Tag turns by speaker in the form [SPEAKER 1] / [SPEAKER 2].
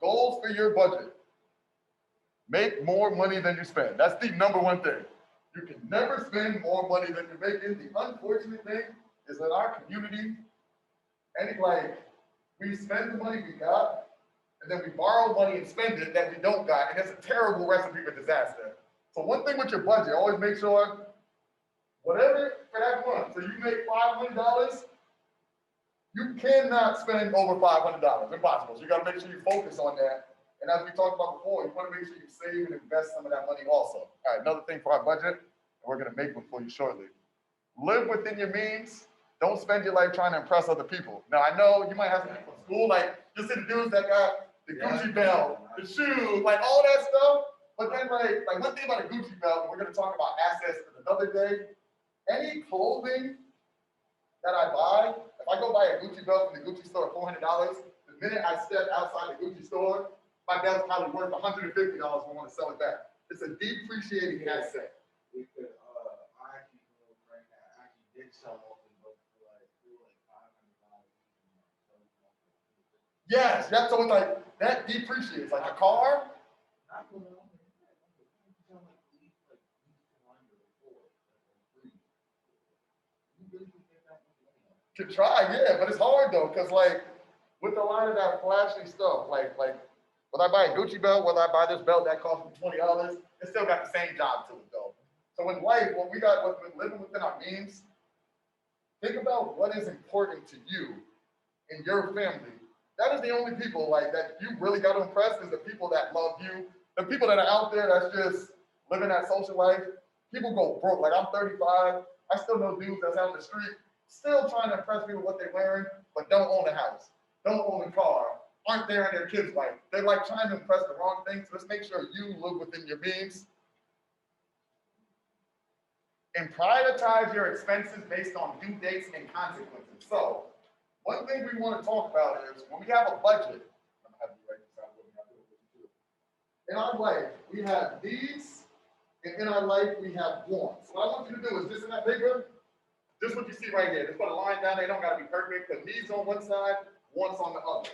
[SPEAKER 1] Goals for your budget. Make more money than you spend. That's the number one thing. You can never spend more money than you're making. The unfortunate thing is that our community, we spend the money we got, and then we borrow money and spend it that we don't got, and it's a terrible recipe for disaster. So one thing with your budget, always make sure whatever for that month. So you make $500, you cannot spend over $500. Impossible. So you got to make sure you focus on that. And as we talked about before, you want to make sure you save and invest some of that money also. All right, another thing for our budget, and we're going to make one for you shortly. Live within your means. Don't spend your life trying to impress other people. Now, I know you might have some people from school, like you see the dudes that got the Gucci belt, the shoes, like all that stuff. But then, like one thing about a Gucci belt, and we're going to talk about assets another day. Any clothing that I buy, if I go buy a Gucci belt from the Gucci store at $400, the minute I step outside the Gucci store, my belt's probably worth $150 when I want to sell it back. It's a depreciating asset.
[SPEAKER 2] We could, I actually did sell off the book for like $500.
[SPEAKER 1] Yes, that's so it's like that depreciates. Like a car. Could try, yeah, but it's hard though, because like with a lot of that flashy stuff, like whether I buy a Gucci belt, whether I buy this belt that cost me $20, it still got the same job to it though. So in life, what living within our means, think about what is important to you and your family. That is the only people like that you really got to impress is the people that love you, the people that are out there that's just living that social life. People go broke. Like I'm 35, I still know dudes that's out in the street, still trying to impress me with what they're wearing, but don't own a house, don't own a car, aren't there in their kids' life. They're like trying to impress the wrong thing. So let's make sure you live within your means. And prioritize your expenses based on due dates and consequences. So one thing we want to talk about is when we have a budget, I'm gonna have you write this out what we have to do. In our life, we have needs, and in our life, we have wants. What I want you to do is this in that paper, this is what you see right here. Just put a line down there, don't gotta be perfect, because needs on one side, wants on the other.